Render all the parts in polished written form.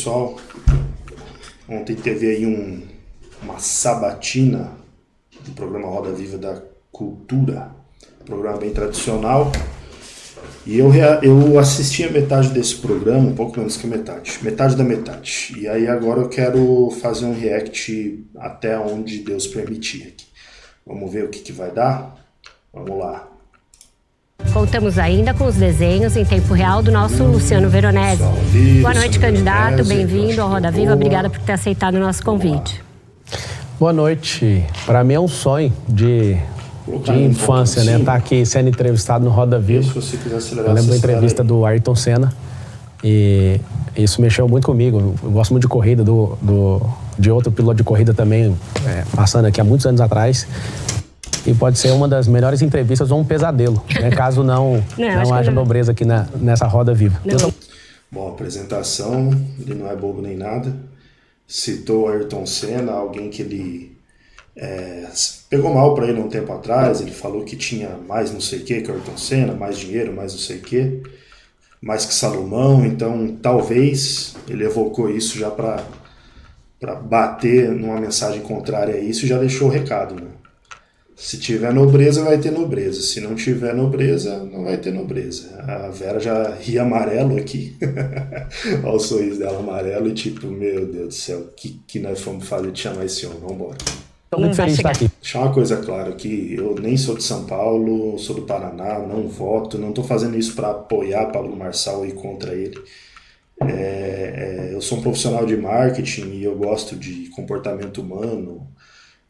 Pessoal, ontem teve aí uma sabatina do programa Roda Viva da Cultura, um programa bem tradicional, e eu assisti a metade desse programa, um pouco menos que metade da metade, e aí agora eu quero fazer um react até onde Deus permitir aqui. Vamos ver o que vai dar? Vamos lá. Contamos ainda com os desenhos em tempo real do nosso Luciano Veronese. Boa noite, candidato. Bem-vindo ao Roda Viva. Obrigada por ter aceitado o nosso convite. Boa noite. Para mim é um sonho de infância, né? Estar aqui sendo entrevistado no Roda Viva. Eu lembro da entrevista do Ayrton Senna e isso mexeu muito comigo. Eu gosto muito de corrida, de outro piloto de corrida também, passando aqui há muitos anos atrás. E pode ser uma das melhores entrevistas ou um pesadelo, né? Caso não haja nobreza aqui nessa Roda Viva. Bom, a apresentação, ele não é bobo nem nada. Citou Ayrton Senna, alguém que ele pegou mal para ele um tempo atrás. Ele falou que tinha mais não sei o que Ayrton Senna, mais dinheiro, mais não sei o que, mais que Salomão. Então, talvez ele evocou isso já para bater numa mensagem contrária a isso e já deixou o recado, né? Se tiver nobreza, vai ter nobreza. Se não tiver nobreza, não vai ter nobreza. A Vera já ria amarelo aqui. Olha o sorriso dela amarelo e tipo, meu Deus do céu, que nós fomos fazer de chamar esse homem? Vamos embora. Estou muito feliz de estar aqui. Deixar uma coisa clara aqui, eu nem sou de São Paulo, sou do Paraná, não voto, não estou fazendo isso para apoiar Pablo Marçal e ir contra ele. Eu sou um profissional de marketing e eu gosto de comportamento humano,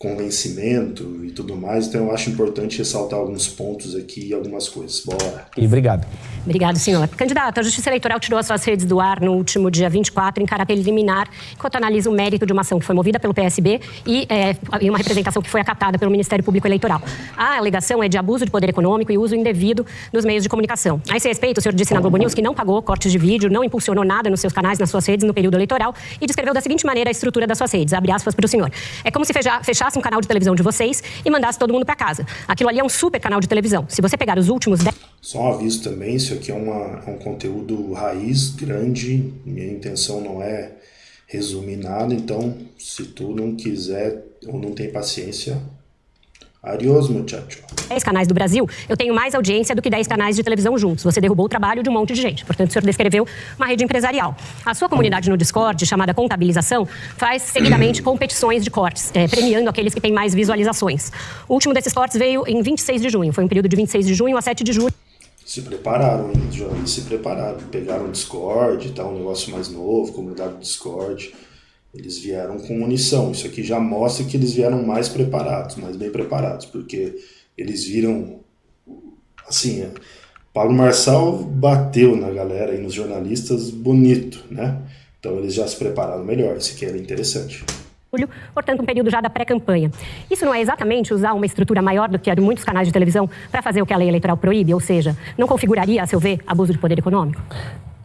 convencimento e tudo mais, então eu acho importante ressaltar alguns pontos aqui e algumas coisas. Bora! E obrigado. Obrigado, senhor. Candidato, a Justiça Eleitoral tirou as suas redes do ar no último dia 24 em caráter liminar, enquanto analisa o mérito de uma ação que foi movida pelo PSB e uma representação que foi acatada pelo Ministério Público Eleitoral. A alegação é de abuso de poder econômico e uso indevido dos meios de comunicação. A esse respeito, o senhor disse na Globo News que não pagou cortes de vídeo, não impulsionou nada nos seus canais, nas suas redes no período eleitoral e descreveu da seguinte maneira a estrutura das suas redes, abre aspas para o senhor. É como se fechasse um canal de televisão de vocês e mandasse todo mundo para casa. Aquilo ali é um super canal de televisão. Se você pegar os últimos 10... Só um aviso também, isso aqui é um conteúdo raiz, grande, minha intenção não é resumir nada, então se tu não quiser ou não tem paciência, adiós, muchacho. 10 canais do Brasil, eu tenho mais audiência do que 10 canais de televisão juntos. Você derrubou o trabalho de um monte de gente. Portanto, o senhor descreveu uma rede empresarial. A sua comunidade no Discord, chamada Contabilização, faz seguidamente competições de cortes, premiando aqueles que têm mais visualizações. O último desses cortes veio em 26 de junho. Foi um período de 26 de junho a 7 de julho. Se prepararam, os jornalistas se prepararam. Pegaram o Discord e tal, um negócio mais novo, comunidade do Discord. Eles vieram com munição. Isso aqui já mostra que eles vieram mais preparados, mais bem preparados, porque eles viram, assim, Pablo Marçal bateu na galera e nos jornalistas bonito, né? Então eles já se prepararam melhor, isso aqui era interessante. Portanto, um período já da pré-campanha. Isso não é exatamente usar uma estrutura maior do que a de muitos canais de televisão para fazer o que a lei eleitoral proíbe? Ou seja, não configuraria, a seu ver, abuso de poder econômico?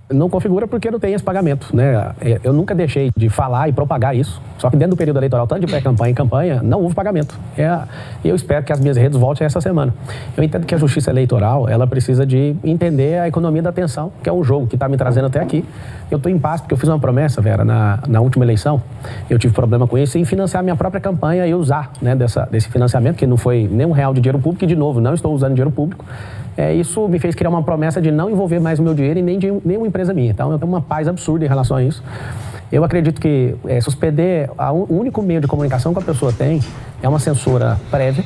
Não configura porque não tem esse pagamento, né? Eu nunca deixei de falar e propagar isso, só que dentro do período eleitoral, tanto de pré-campanha e campanha, não houve pagamento. E eu espero que as minhas redes voltem essa semana. Eu entendo que a Justiça Eleitoral, ela precisa de entender a economia da atenção, que é um jogo que está me trazendo até aqui. Eu estou em paz porque eu fiz uma promessa, Vera, na última eleição, eu tive problema com isso, em financiar minha própria campanha e usar, né, desse financiamento, que não foi nem R$1 de dinheiro público, e de novo, não estou usando dinheiro público. Isso me fez criar uma promessa de não envolver mais o meu dinheiro em nenhuma empresa minha. Então, eu tenho uma paz absurda em relação a isso. Eu acredito que suspender o único meio de comunicação que a pessoa tem é uma censura prévia.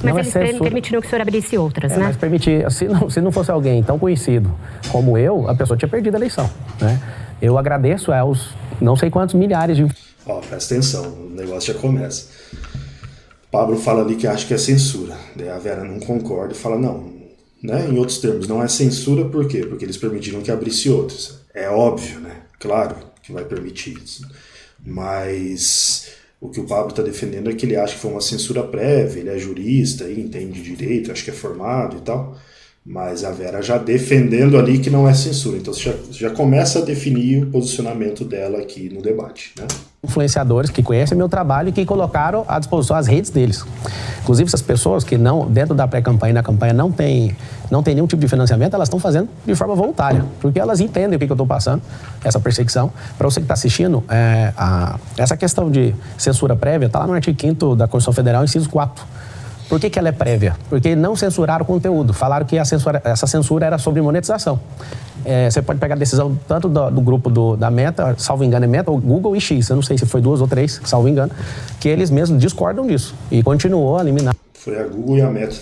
Mas eles permitiram que o senhor abrisse outras, né? Mas permitir, se não fosse alguém tão conhecido como eu, a pessoa tinha perdido a eleição, né? Eu agradeço aos não sei quantos milhares de... Presta atenção, o negócio já começa. O Pablo fala ali que acha que é censura. Daí a Vera não concorda e fala, não, né? Em outros termos, não é censura, por quê? Porque eles permitiram que abrisse outras. É óbvio, né? Claro que vai permitir isso. Mas o que o Pablo está defendendo é que ele acha que foi uma censura prévia, ele é jurista, ele entende direito, acho que é formado e tal. Mas a Vera já defendendo ali que não é censura. Então você já começa a definir o posicionamento dela aqui no debate, né? influenciadores que conhecem meu trabalho e que colocaram à disposição as redes deles. Inclusive, essas pessoas que não, dentro da pré-campanha e na campanha não tem nenhum tipo de financiamento, elas estão fazendo de forma voluntária, porque elas entendem o que eu estou passando, essa perseguição. Para você que está assistindo, essa questão de censura prévia está lá no artigo 5º da Constituição Federal, inciso 4. Por que ela é prévia? Porque não censuraram o conteúdo. Falaram que essa censura era sobre monetização. Você pode pegar a decisão tanto do grupo da Meta, salvo engano é Meta, ou Google e X, eu não sei se foi 2 ou 3, salvo engano, que eles mesmos discordam disso. E continuou a liminar. Foi a Google e a Meta.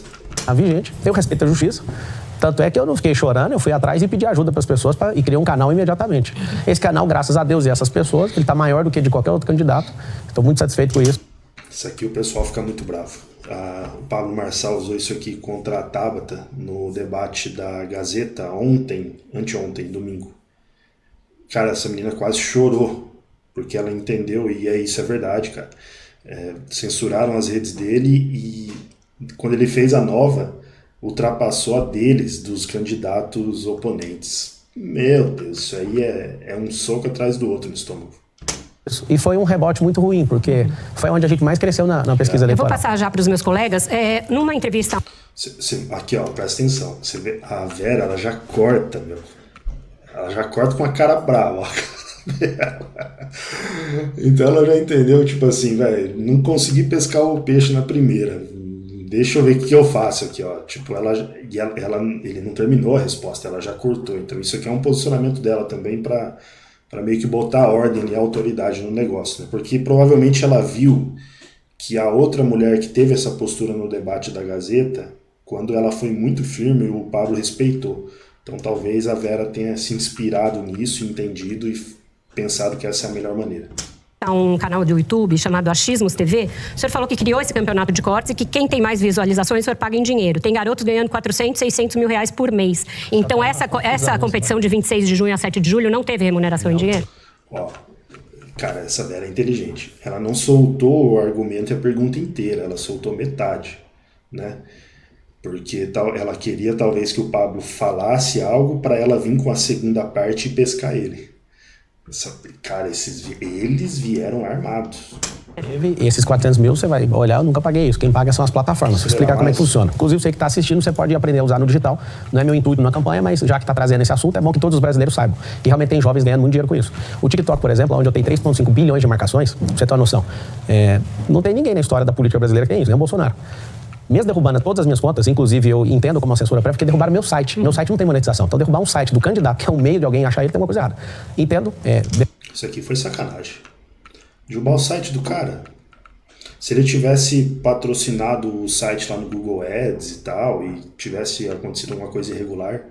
A vigente. Eu respeito a justiça. Tanto é que eu não fiquei chorando, eu fui atrás e pedi ajuda para as pessoas e criei um canal imediatamente. Esse canal, graças a Deus e essas pessoas, ele está maior do que de qualquer outro candidato. Estou muito satisfeito com isso. Isso aqui o pessoal fica muito bravo. O Pablo Marçal usou isso aqui contra a Tabata no debate da Gazeta anteontem, domingo. Cara, essa menina quase chorou, porque ela entendeu, e isso é verdade, cara. Censuraram as redes dele e quando ele fez a nova, ultrapassou a deles, dos candidatos oponentes. Meu Deus, isso aí é um soco atrás do outro no estômago. E foi um rebote muito ruim, porque foi onde a gente mais cresceu na pesquisa eleitoral. Eu vou passar já para os meus colegas. Numa entrevista... Aqui, ó, presta atenção. Você vê, a Vera, ela já corta, meu. Ela já corta com a cara brava, ó. Então ela já entendeu, tipo assim, velho, não consegui pescar o peixe na primeira. Deixa eu ver o que eu faço aqui, ó. Tipo, ele não terminou a resposta, ela já cortou. Então isso aqui é um posicionamento dela também para meio que botar ordem e autoridade no negócio, né? Porque provavelmente ela viu que a outra mulher que teve essa postura no debate da Gazeta, quando ela foi muito firme, o Pablo respeitou. Então talvez a Vera tenha se inspirado nisso, entendido e pensado que essa é a melhor maneira. Um canal do YouTube chamado Achismos TV, o senhor falou que criou esse campeonato de cortes e que quem tem mais visualizações o senhor paga em dinheiro. Tem garotos ganhando 400, 600 mil reais por mês. Então essa competição de 26 de junho a 7 de julho não teve remuneração em dinheiro? Ó, cara, essa Vera é inteligente. Ela não soltou o argumento e a pergunta inteira, ela soltou metade, né? Porque ela queria talvez que o Pablo falasse algo para ela vir com a segunda parte e pescar ele. Cara, eles vieram armados. Esses 400 mil, você vai olhar, eu nunca paguei isso. Quem paga são as plataformas. Vou explicar como é que funciona. Inclusive, você que está assistindo, você pode aprender a usar no digital. Não é meu intuito na campanha, mas já que está trazendo esse assunto, é bom que todos os brasileiros saibam. E realmente tem jovens ganhando muito dinheiro com isso. O TikTok, por exemplo, onde eu tenho 3,5 bilhões de marcações, pra você ter uma noção, não tem ninguém na história da política brasileira que tem isso, nem o Bolsonaro. Mesmo derrubando todas as minhas contas, inclusive eu entendo como uma censura prévia, porque derrubaram meu site. Meu site não tem monetização. Então derrubar um site do candidato, que é um meio de alguém achar ele, tem uma coisa errada. Entendo. Isso aqui foi sacanagem. Derrubar o site do cara. Se ele tivesse patrocinado o site lá no Google Ads e tal, e tivesse acontecido alguma coisa irregular,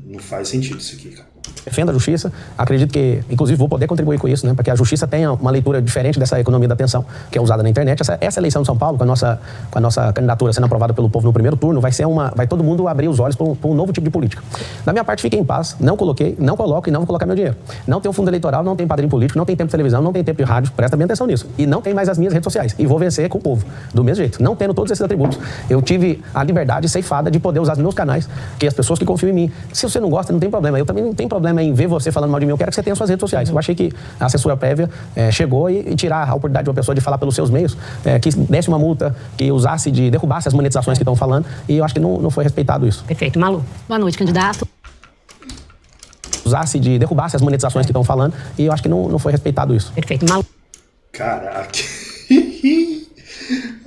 não faz sentido isso aqui, cara. Defendo a justiça, acredito que, inclusive, vou poder contribuir com isso, né? Para que a justiça tenha uma leitura diferente dessa economia da atenção que é usada na internet. Essa eleição de São Paulo, com a nossa candidatura sendo aprovada pelo povo no primeiro turno, vai todo mundo abrir os olhos para um novo tipo de política. Da minha parte, fiquei em paz, não coloquei, não coloco e não vou colocar meu dinheiro. Não tem um fundo eleitoral, não tem padrinho político, não tem tempo de televisão, não tem tempo de rádio, presta bem atenção nisso. E não tem mais as minhas redes sociais. E vou vencer com o povo, do mesmo jeito. Não tendo todos esses atributos, eu tive a liberdade ceifada de poder usar os meus canais, que as pessoas que confiam em mim. Se você não gosta, não tem problema. Eu também não tenho problema em ver você falando mal de mim, eu quero que você tenha suas redes sociais. Eu achei que a censura prévia chegou e tirar a oportunidade de uma pessoa de falar pelos seus meios, que desse uma multa, que derrubasse as monetizações que estão falando, e eu acho que não foi respeitado isso. Perfeito. Malu. Boa noite, candidato. Derrubasse as monetizações que estão falando, e eu acho que não foi respeitado isso. Perfeito. Malu. Cara, aqui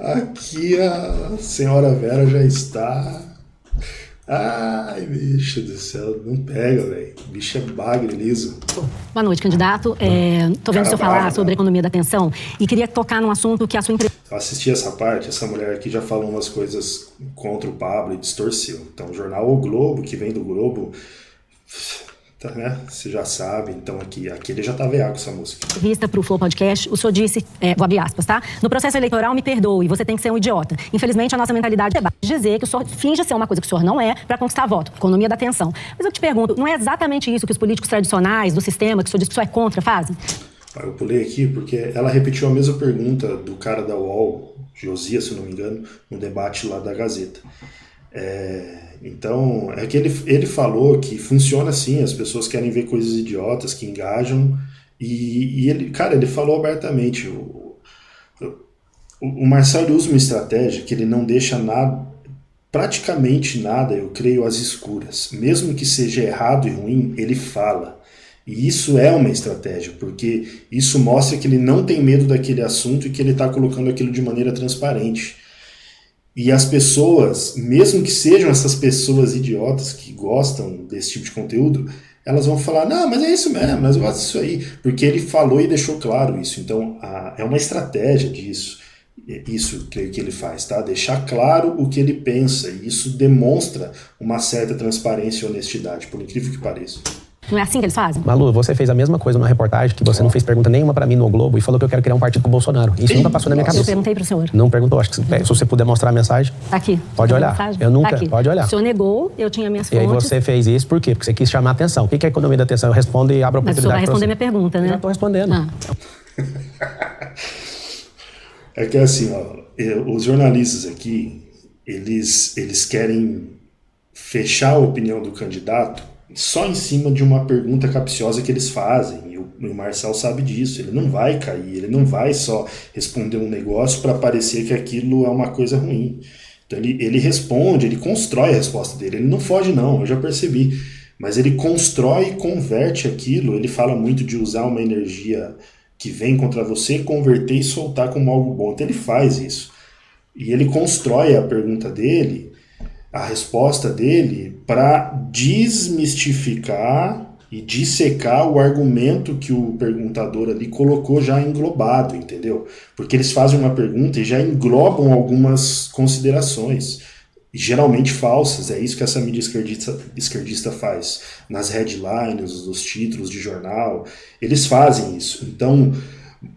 a senhora Vera já está... Ai, bicho do céu, não pega, velho. Bicho é bagre, liso. Boa noite, candidato. Tô vendo o senhor falar sobre a economia da atenção e queria tocar num assunto que a sua empresa... Eu assisti essa parte, essa mulher aqui já falou umas coisas contra o Pablo e distorceu. Então, o jornal O Globo, que vem do Globo, tá, né? Você já sabe. Então, aqui ele já tá veado com essa música. Vista pro Flow Podcast, o senhor disse, vou abrir aspas, tá? No processo eleitoral, me perdoe, você tem que ser um idiota. Infelizmente, a nossa mentalidade é dizer que o senhor finge ser uma coisa que o senhor não é para conquistar voto. Economia da atenção. Mas eu te pergunto, não é exatamente isso que os políticos tradicionais do sistema, que o senhor diz que o senhor é contra, fazem? Eu pulei aqui porque ela repetiu a mesma pergunta do cara da UOL, Josias, se não me engano, no debate lá da Gazeta. Então, é que ele falou que funciona assim, as pessoas querem ver coisas idiotas, que engajam, E ele, cara, ele falou abertamente, o Marcel usa uma estratégia que ele não deixa nada, praticamente nada, eu creio, às escuras. Mesmo que seja errado e ruim, ele fala. E isso é uma estratégia, porque isso mostra que ele não tem medo daquele assunto e que ele está colocando aquilo de maneira transparente. E as pessoas, mesmo que sejam essas pessoas idiotas que gostam desse tipo de conteúdo, elas vão falar, não, mas é isso mesmo, mas eu gosto disso aí. Porque ele falou e deixou claro isso. Então, é uma estratégia disso. Isso, creio que ele faz, tá? Deixar claro o que ele pensa. E isso demonstra uma certa transparência e honestidade, por incrível que pareça. Não é assim que eles fazem? Malu, você fez a mesma coisa numa reportagem que você não fez pergunta nenhuma pra mim no Globo e falou que eu quero criar um partido com o Bolsonaro. Isso nunca passou na minha cabeça. Eu perguntei pro senhor. Não perguntou, acho que se você puder mostrar a mensagem. Tá aqui. Pode olhar. Mensagem? Eu nunca, tá aqui. pode olhar. O senhor negou, eu tinha minhas E aí fontes. você fez isso por quê? Porque você quis chamar a atenção. O que é a economia da atenção? Eu respondo e abro a Mas o senhor vai responder minha pergunta, né? Já tô respondendo. É que assim, ó, os jornalistas aqui, eles querem fechar a opinião do candidato só em cima de uma pergunta capciosa que eles fazem. E o Marcel sabe disso. Ele não vai cair, ele não vai só responder um negócio para parecer que aquilo é uma coisa ruim. Então ele responde, ele constrói a resposta dele. Ele não foge não, eu já percebi. Mas ele constrói e converte aquilo. Ele fala muito de usar uma energia que vem contra você, converter e soltar como algo bom. Então ele faz isso. E ele constrói a pergunta dele, a resposta dele, para desmistificar e dissecar o argumento que o perguntador ali colocou já englobado, entendeu? Porque eles fazem uma pergunta e já englobam algumas considerações, e geralmente falsas. É isso que essa mídia esquerdista faz. Nas headlines, nos títulos de jornal, eles fazem isso. Então,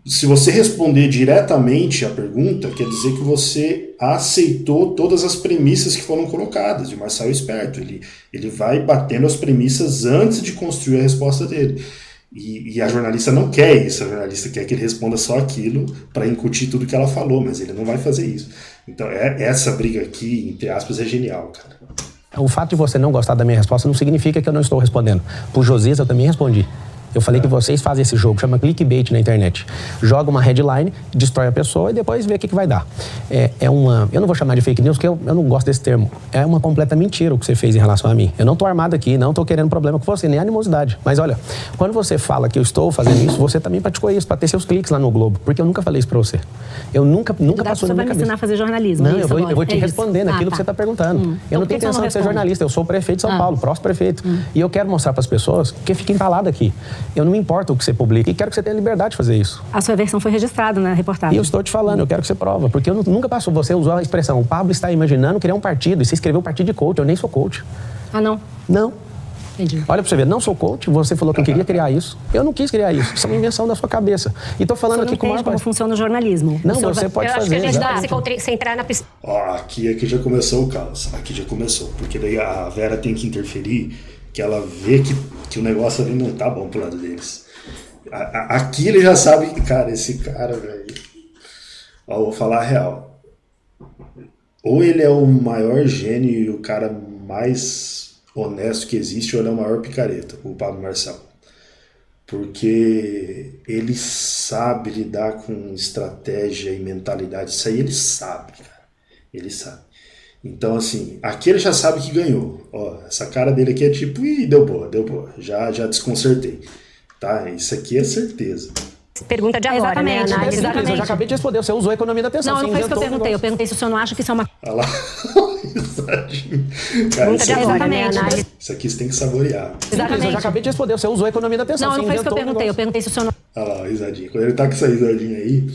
se você responder diretamente à pergunta, quer dizer que você aceitou todas as premissas que foram colocadas. E o Marcel é esperto, ele vai batendo as premissas antes de construir a resposta dele. E a jornalista não quer isso, a jornalista quer que ele responda só aquilo para incutir tudo que ela falou, mas ele não vai fazer isso. Então essa briga aqui, entre aspas, é genial, cara. O fato de você não gostar da minha resposta não significa que eu não estou respondendo. Pro Josias eu também respondi. Eu falei que vocês fazem esse jogo, chama clickbait na internet. Joga uma headline, destrói a pessoa e depois vê o que vai dar. Eu não vou chamar de fake news, porque eu não gosto desse termo. É uma completa mentira o que você fez em relação a mim. Eu não estou armado aqui, não estou querendo problema com você, nem animosidade. Mas olha, quando você fala que eu estou fazendo isso, você também praticou isso, para ter seus cliques lá no Globo. Porque eu nunca falei isso para você. Eu nunca passou na minha cabeça. Você vai me ensinar a fazer jornalismo. Não, eu vou te responder naquilo que você está perguntando. Eu não tenho intenção de ser jornalista, eu sou o prefeito de São Paulo, próximo prefeito. E eu quero mostrar para as pessoas que fiquem empaladas aqui. Eu não me importo o que você publica e quero que você tenha liberdade de fazer isso. A sua versão foi registrada na reportagem. E eu estou te falando, eu quero que você prova, porque eu nunca passou. Você usou a expressão, o Pablo está imaginando criar um partido, e você escreveu partido de coach, eu nem sou coach. Ah, não? Não. Entendi. Olha pra você ver, não sou coach, você falou que eu queria criar isso. Eu não quis criar isso, isso é uma invenção da sua cabeça. E tô falando aqui com como funciona o jornalismo. Não, você pode fazer. Eu acho que a gente dá, se entrar na piscina. Ó, aqui já começou o caos, aqui já começou, porque daí a Vera tem que interferir, que ela vê que o negócio ali não tá bom pro lado deles. Aqui ele já sabe que, cara, esse cara, velho. Ó, vou falar a real. Ou ele é o maior gênio e o cara mais honesto que existe, ou ele é o maior picareta, o Pablo Marcel. Porque ele sabe lidar com estratégia e mentalidade. Isso aí ele sabe, cara. Ele sabe. Então, assim, aqui ele já sabe que ganhou. Ó, essa cara dele aqui é tipo, ih, deu boa. Já desconcertei. Tá? Isso aqui é certeza. Pergunta de agora, exatamente, né? Análise. exatamente. Eu já acabei de responder, você usou a economia da atenção. Não, não foi isso que eu inventou perguntei. Eu perguntei se o senhor não acha que isso é uma... Olha lá. Cara, Pergunta de agora, né? Exatamente. Análise. isso aqui você tem que saborear. Exatamente. Eu já acabei de responder, você usou a economia da atenção. Não, não foi isso que eu inventou perguntei. Eu perguntei se o senhor não... Olha lá, risadinha. Quando ele tá com essa risadinha aí,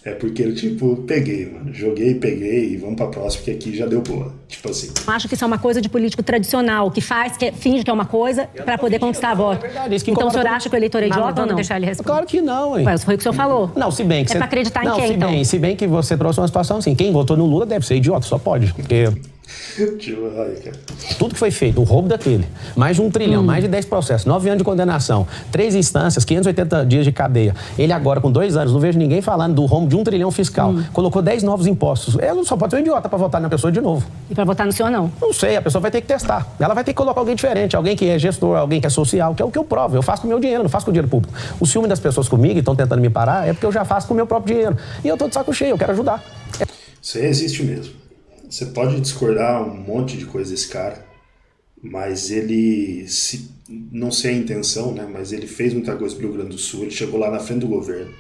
é porque ele, tipo, peguei, mano. Joguei, peguei e vamos pra próxima, porque aqui já deu boa. Tipo assim. acha que isso é uma coisa de político tradicional, que finge que é uma coisa para poder conquistar voto. verdade, isso que Então o senhor incomoda acha que o eleitor é idiota ou Vamos não? deixar ele responder. Claro que não, hein? Mas foi o que o senhor falou. Não, se bem que É pra acreditar em não, quem, então? Se bem que você trouxe uma situação assim, quem votou no Lula deve ser idiota, só pode. Porque Tipo, ai, cara. Tudo que foi feito, o roubo daquele, mais de 1 trilhão, mais de 10 processos, 9 anos de condenação, 3 instâncias, 580 dias de cadeia. Ele agora, com 2 anos, não vejo ninguém falando do rombo de 1 trilhão fiscal. Colocou 10 novos impostos. Ela só pode ser um idiota para votar na pessoa de novo. E para votar no senhor, não? Não sei, a pessoa vai ter que testar. Ela vai ter que colocar alguém diferente, alguém que é gestor, alguém que é social, que é o que eu provo. Eu faço com o meu dinheiro, não faço com o dinheiro público. O ciúme das pessoas comigo e estão tentando me parar é porque eu já faço com o meu próprio dinheiro. E eu tô de saco cheio, eu quero ajudar. Isso aí existe mesmo. Você pode discordar um monte de coisa desse cara, mas ele, não sei a intenção, né? Mas ele fez muita coisa pro Rio Grande do Sul, ele chegou lá na frente do governo.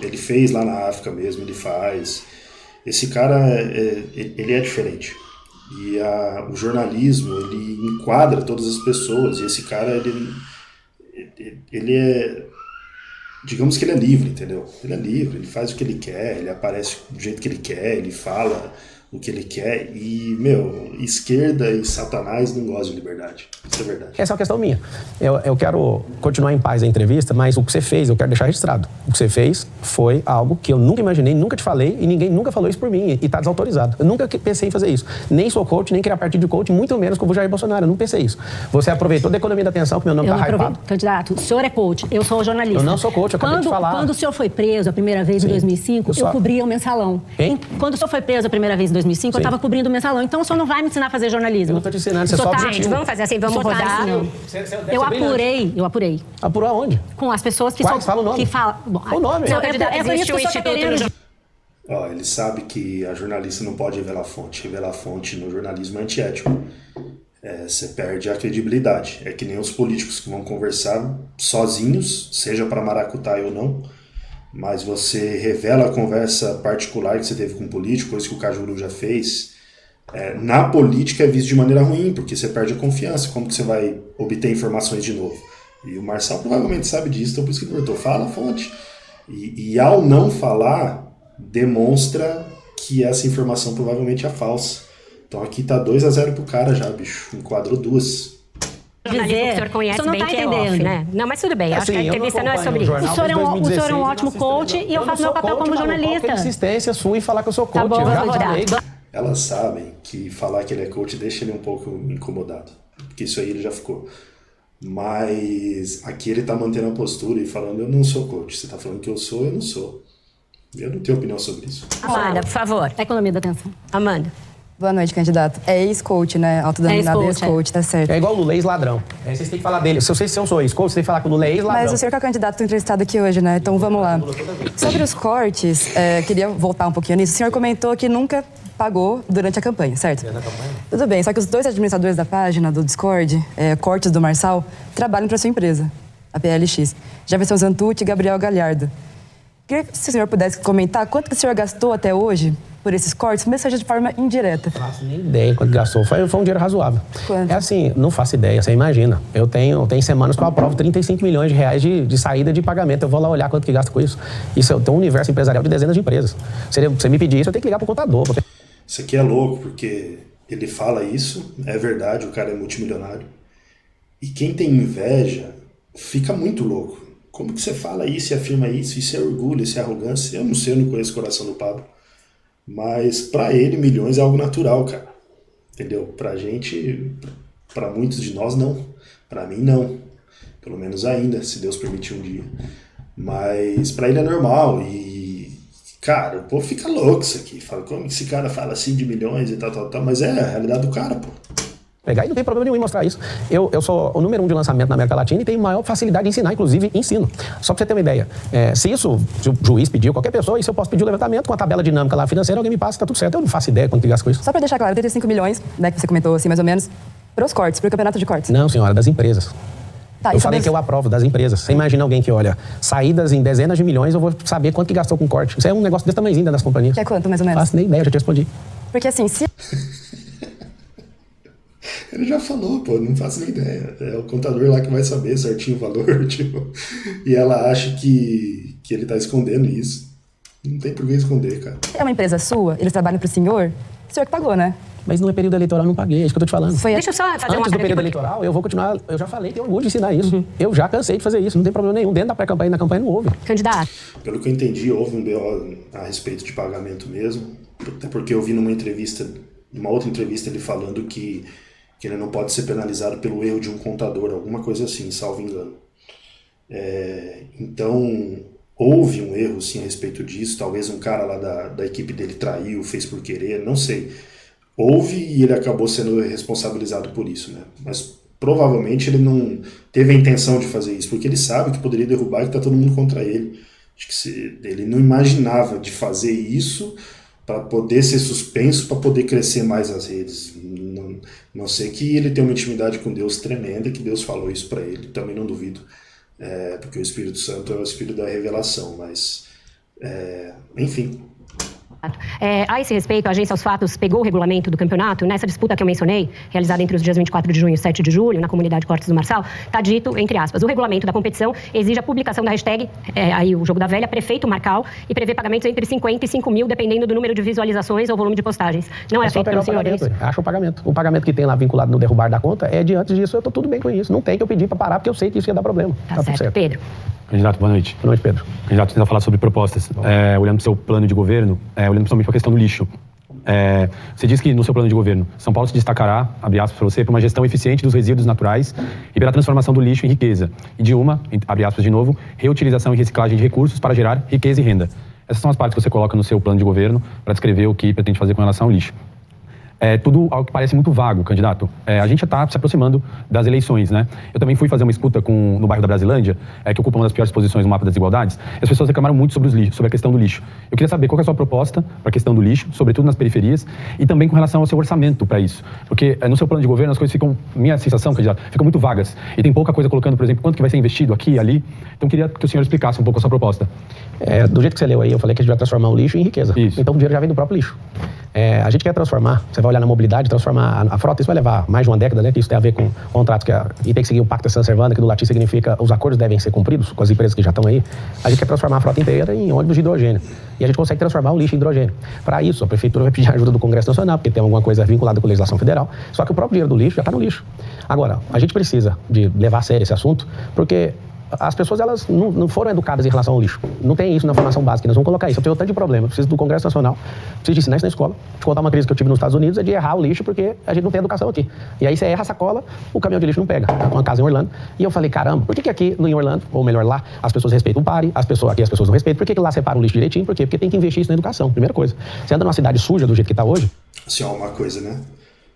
Ele fez lá na África mesmo, ele faz. Esse cara, ele é diferente. E o jornalismo, ele enquadra todas as pessoas. E esse cara, ele é... Digamos que ele é livre, entendeu? Ele é livre, ele faz o que ele quer, ele aparece do jeito que ele quer, ele fala o que ele quer. E, esquerda e Satanás não gostam de liberdade. Isso é verdade. Essa é uma questão minha. Eu quero continuar em paz a entrevista, mas o que você fez, eu quero deixar registrado. O que você fez foi algo que eu nunca imaginei, nunca te falei, e ninguém nunca falou isso por mim, e está desautorizado. Eu nunca pensei em fazer isso. Nem sou coach, nem criar partido de coach, muito menos como o Jair Bolsonaro. Eu não pensei isso. Você aproveitou da economia da atenção, que meu nome está hypado. Candidato, o senhor é coach, eu sou jornalista. Eu não sou coach, eu acabei de falar. Quando o senhor foi preso a primeira vez em 2005, eu cobria o Mensalão. Hein? Quando o senhor foi preso a primeira vez em 2005, eu estava cobrindo o Mensalão. Então o senhor não vai me ensinar a fazer jornalismo. Eu não estou te ensinando, você só Gente, vamos fazer assim, vamos rodar. Eu apurei. Apurou aonde? Com as pessoas que Fala o nome. que falam. O nome. É por isso que eu estou querendo. Ó, ele sabe que a jornalista não pode revelar a fonte. Revelar a fonte no jornalismo é antiético. Você perde a credibilidade. É que nem os políticos que vão conversar sozinhos, seja para maracutaia ou não, mas você revela a conversa particular que você teve com um político, coisa que o Cajuru já fez. Na política é visto de maneira ruim, porque você perde a confiança. Como que você vai obter informações de novo? E o Marçal provavelmente sabe disso, então por isso que ele perguntou, fala a fonte. E ao não falar, demonstra que essa informação provavelmente é falsa. Então aqui tá 2-0 pro cara já, bicho. Enquadrou 2. Jornalismo que o senhor conhece bem, que é off, né? Não, mas tudo bem, acho que a entrevista não é sobre isso. O senhor é um ótimo coach e eu faço meu papel como jornalista. Qual é a insistência sua em falar que eu sou coach? Tá bom, eu já vamos rodar. falei. Elas sabem que falar que ele é coach deixa ele um pouco incomodado, porque isso aí ele já ficou. Mas aqui ele tá mantendo a postura e falando, eu não sou coach. Você tá falando que eu sou, eu não sou. Eu não tenho opinião sobre isso. Amanda, por favor. Economia da atenção. Amanda. Boa noite, candidato. É ex-coach, né? Autodenominado ex-coach, tá certo. É igual o Lula, ex-ladrão. Vocês têm que falar dele. Se eu sou ex-coach, você tem que falar que o Lula é ex-ladrão. Mas o senhor que é o candidato entrevistado aqui hoje, né? Então vamos lá. Sobre os cortes, queria voltar um pouquinho nisso. O senhor comentou que nunca pagou durante a campanha, certo? Na campanha? Tudo bem, só que os 2 administradores da página do Discord, Cortes do Marçal, trabalham para sua empresa, a PLX. Jefferson Zantucci e Gabriel Galhardo. Queria que o senhor pudesse comentar quanto que o senhor gastou até hoje por esses cortes, mesmo que seja de forma indireta. Não faço nem ideia quanto gastou. Foi um dinheiro razoável. Quanto? É assim, não faço ideia, você imagina. Eu tenho semanas que eu aprovo 35 milhões de reais de saída de pagamento. Eu vou lá olhar quanto que gasta com isso. Isso tem um universo empresarial de dezenas de empresas. Se você me pedir isso, eu tenho que ligar pro contador. Isso aqui é louco, porque ele fala isso, é verdade, o cara é multimilionário. E quem tem inveja fica muito louco. Como que você fala isso e afirma isso? Isso é orgulho, isso é arrogância. Eu não sei, eu não conheço o coração do Pablo. Mas pra ele, milhões é algo natural, cara. Entendeu? Pra gente, pra muitos de nós, não. Pra mim, não. Pelo menos ainda, se Deus permitir um dia. Mas pra ele é normal. E, cara, o povo fica louco isso aqui. Fala, como que esse cara fala assim de milhões e tal. Mas é a realidade do cara, pô. Pegar e não tem problema nenhum em mostrar isso. Eu sou o número 1 de lançamento na América Latina e tenho maior facilidade de ensinar, inclusive ensino. Só pra você ter uma ideia. Se o juiz pediu, qualquer pessoa, isso eu posso pedir o levantamento com a tabela dinâmica lá financeira, alguém me passa, tá tudo certo. Eu não faço ideia quanto que gasta com isso. Só para deixar claro, 35 milhões, né, que você comentou assim, mais ou menos, para os cortes, para o campeonato de cortes. Não, senhora, das empresas. Tá, eu falei que eu aprovo das empresas. Você imagina alguém que olha, saídas em dezenas de milhões, eu vou saber quanto que gastou com corte. Isso é um negócio desse tamanhozinho das companhias. Que é quanto, mais ou menos? Não faço nem ideia, eu já te respondi. Porque assim, se... Ele já falou, pô, não faço nem ideia. É o contador lá que vai saber certinho o valor, tipo. E ela acha que ele tá escondendo isso. Não tem por que esconder, cara. É uma empresa sua, eles trabalham pro senhor, o senhor que pagou, né? Mas no período eleitoral eu não paguei, é isso que eu tô te falando. Deixa eu só fazer Antes do período eleitoral, eu vou continuar, eu já falei, tenho orgulho de ensinar isso. Eu já cansei de fazer isso, não tem problema nenhum. Dentro da pré-campanha e na campanha não houve. Candidato. Pelo que eu entendi, houve um BO a respeito de pagamento mesmo. Até porque eu vi numa entrevista numa outra entrevista ele falando que ele não pode ser penalizado pelo erro de um contador, alguma coisa assim, salvo engano. Então, houve um erro sim a respeito disso, talvez um cara lá da equipe dele traiu, fez por querer, não sei. Houve e ele acabou sendo responsabilizado por isso, né? Mas provavelmente ele não teve a intenção de fazer isso, porque ele sabe que poderia derrubar e que está todo mundo contra ele. Acho que ele não imaginava de fazer isso para poder ser suspenso, para poder crescer mais as redes. Não sei que ele tem uma intimidade com Deus tremenda, que Deus falou isso para ele, também não duvido, porque o Espírito Santo é o Espírito da revelação, mas enfim. A esse respeito, a Agência aos Fatos pegou o regulamento do campeonato. Nessa disputa que eu mencionei, realizada entre os dias 24 de junho e 7 de julho, na comunidade Cortes do Marçal, está dito, entre aspas, o regulamento da competição exige a publicação da hashtag, aí o jogo da velha, prefeito Marcal, e prevê pagamentos entre 50 e 5 mil, dependendo do número de visualizações ou volume de postagens. Não era feito pelo senhor, é isso? Acha o pagamento. O pagamento que tem lá vinculado no derrubar da conta é de antes disso, eu estou tudo bem com isso. Não tem que eu pedir para parar, porque eu sei que isso ia dar problema. Tá certo. Pedro. Candidato, boa noite. Boa noite, Pedro. Candidato, você vai falar sobre propostas. Olhando para o seu plano de governo, olhando principalmente para a questão do lixo. Você diz que no seu plano de governo, São Paulo se destacará, abre aspas para você, por uma gestão eficiente dos resíduos naturais e pela transformação do lixo em riqueza. E de uma, abre aspas de novo, reutilização e reciclagem de recursos para gerar riqueza e renda. Essas são as partes que você coloca no seu plano de governo para descrever o que pretende fazer com relação ao lixo. Tudo algo que parece muito vago, candidato. A gente já está se aproximando das eleições, né? Eu também fui fazer uma escuta no bairro da Brasilândia, que ocupa uma das piores posições no mapa das desigualdades, e as pessoas reclamaram muito sobre a questão do lixo. Eu queria saber qual que é a sua proposta para a questão do lixo, sobretudo nas periferias, e também com relação ao seu orçamento para isso. Porque no seu plano de governo as coisas ficam, minha sensação, candidato, ficam muito vagas. E tem pouca coisa colocando, por exemplo, quanto que vai ser investido aqui e ali. Então eu queria que o senhor explicasse um pouco a sua proposta. Do jeito que você leu aí, eu falei que a gente vai transformar o lixo em riqueza. Isso. Então o dinheiro já vem do próprio lixo. A gente quer transformar, você vai olhar na mobilidade, transformar a frota, isso vai levar mais de uma década, né? Que isso tem a ver com contratos e tem que seguir o Pacta Sunt Servanda, que do latim significa os acordos devem ser cumpridos com as empresas que já estão aí. A gente quer transformar a frota inteira em ônibus de hidrogênio. E a gente consegue transformar o lixo em hidrogênio. Para isso, a Prefeitura vai pedir a ajuda do Congresso Nacional, porque tem alguma coisa vinculada com a legislação federal. Só que o próprio dinheiro do lixo já está no lixo. Agora, a gente precisa de levar a sério esse assunto, porque as pessoas elas não foram educadas em relação ao lixo. Não tem isso na formação básica. Nós vamos colocar isso. Eu tenho um tanto de problema. Eu preciso do Congresso Nacional. Preciso de ensinar isso na escola. Te contar uma crise que eu tive nos Estados Unidos é de errar o lixo porque a gente não tem educação aqui. E aí você erra a sacola, o caminhão de lixo não pega. Uma casa em Orlando. E eu falei, caramba, por que aqui em Orlando, ou melhor lá, as pessoas respeitam o pare, aqui as pessoas não respeitam? Por que lá separa o lixo direitinho? Por quê? Porque tem que investir isso na educação. Primeira coisa. Você anda numa cidade suja do jeito que está hoje. Assim, uma coisa, né?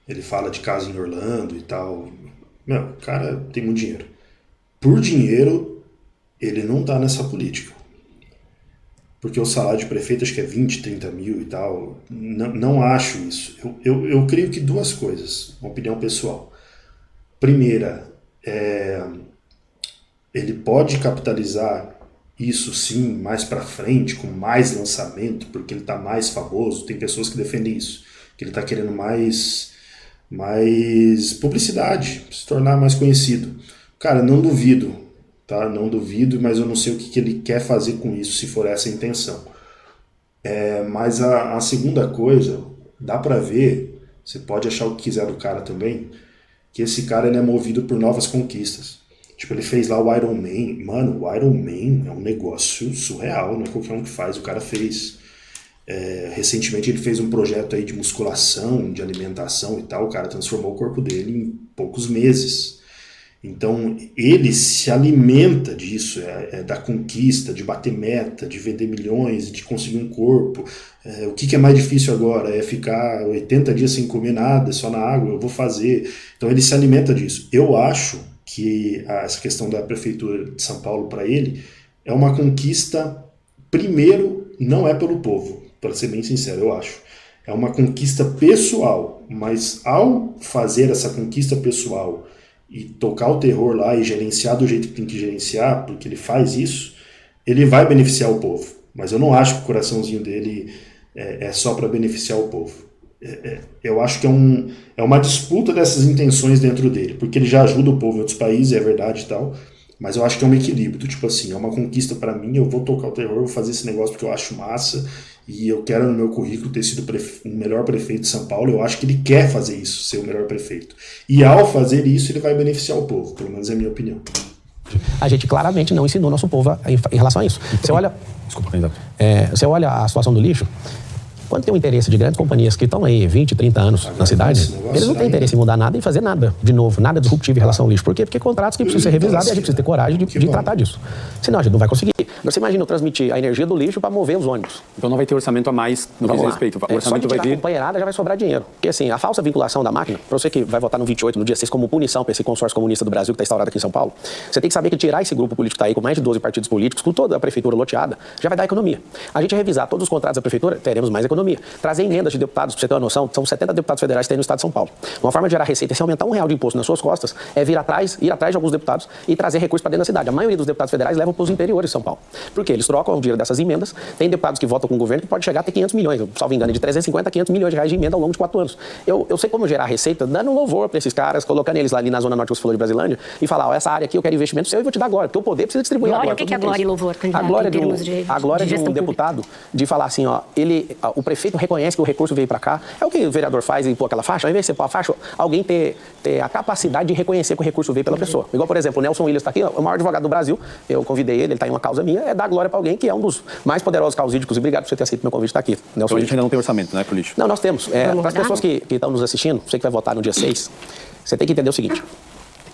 Ele fala de casa em Orlando e tal. Meu, o cara tem muito dinheiro. Por dinheiro, ele não tá nessa política. Porque o salário de prefeito acho que é 20, 30 mil e tal. Não acho isso. Eu creio que duas coisas, uma opinião pessoal. Primeira, ele pode capitalizar isso sim mais para frente, com mais lançamento, porque ele tá mais famoso. Tem pessoas que defendem isso, que ele tá querendo mais publicidade, se tornar mais conhecido. Cara, não duvido. Tá? Não duvido, mas eu não sei o que ele quer fazer com isso, se for essa a intenção. Mas a segunda coisa, dá pra ver, você pode achar o que quiser do cara também, que esse cara ele é movido por novas conquistas. Tipo, ele fez lá o Iron Man. Mano, o Iron Man é um negócio surreal, não é qualquer um que faz. O cara fez... recentemente ele fez um projeto aí de musculação, de alimentação e tal. O cara transformou o corpo dele em poucos meses. Então, ele se alimenta disso, da conquista, de bater meta, de vender milhões, de conseguir um corpo. O que é mais difícil agora? É ficar 80 dias sem comer nada, só na água, eu vou fazer. Então, ele se alimenta disso. Eu acho que essa questão da Prefeitura de São Paulo para ele é uma conquista, primeiro, não é pelo povo, para ser bem sincero, eu acho. É uma conquista pessoal, mas ao fazer essa conquista pessoal e tocar o terror lá e gerenciar do jeito que tem que gerenciar, porque ele faz isso, ele vai beneficiar o povo. Mas eu não acho que o coraçãozinho dele é só para beneficiar o povo. Eu acho que é uma disputa dessas intenções dentro dele, porque ele já ajuda o povo em outros países, é verdade e tal, mas eu acho que é um equilíbrio, tipo assim, é uma conquista para mim, eu vou tocar o terror, vou fazer esse negócio porque eu acho massa, e eu quero no meu currículo ter sido o melhor prefeito de São Paulo. Eu acho que ele quer fazer isso, ser o melhor prefeito. E ao fazer isso, ele vai beneficiar o povo, pelo menos é a minha opinião. A gente claramente não ensinou nosso povo em relação a isso. Você olha... Desculpa, candidato. Você olha a situação do lixo, Quando tem um interesse de grandes companhias que estão aí 20, 30 anos na cidade, eles não têm interesse em mudar nada e fazer nada de novo, nada disruptivo em relação ao lixo. Por quê? Porque contratos que precisam ser revisados e a gente precisa ter coragem de tratar disso. Senão a gente não vai conseguir. Você imagina eu transmitir a energia do lixo para mover os ônibus. Então não vai ter orçamento a mais no que diz respeito. O orçamento vai vir... a companheirada já vai sobrar dinheiro. Porque assim, a falsa vinculação da máquina, para você que vai votar no 28, no dia 6, como punição para esse consórcio comunista do Brasil que está instaurado aqui em São Paulo, você tem que saber que tirar esse grupo político que está aí com mais de 12 partidos políticos, com toda a prefeitura loteada, já vai dar economia. A gente revisar todos os contratos da prefeitura, teremos mais economia. Trazer emendas de deputados, para você ter uma noção, são 70 deputados federais que tem no estado de São Paulo. Uma forma de gerar receita, se aumentar R$1 de imposto nas suas costas, é ir atrás de alguns deputados e trazer recursos para dentro da cidade. A maioria dos deputados federais levam para os interiores de São Paulo. Por quê? Eles trocam o dinheiro dessas emendas. Tem deputados que votam com o governo que pode chegar a ter 500 milhões, salvo engano, de 350 a 500 milhões de reais de emenda ao longo de 4 anos. Eu sei como gerar receita, dando um louvor para esses caras, colocando eles lá ali na Zona Norte que você falou de Brasilândia, e falar, ó, essa área aqui eu quero investimento seu e vou te dar agora, porque o poder precisa distribuir glória, agora. O que é glória e louvor, candidato, a glória em termos de um deputado de falar assim, ó, o prefeito reconhece que o recurso veio para cá, é o que o vereador faz e pôr aquela faixa, ao invés de você pôr a faixa, alguém ter a capacidade de reconhecer que o recurso veio pela pessoa. Igual, por exemplo, o Nelson Williams está aqui, ó, o maior advogado do Brasil, eu convidei ele está em uma causa minha, é dar glória para alguém que é um dos mais poderosos causídicos, e obrigado por você ter aceito meu convite, está aqui. Nelson Então a gente ainda não tem orçamento, né, pro lixo? Não, nós temos. Para as pessoas que estão nos assistindo, você que vai votar no dia 6, você tem que entender o seguinte,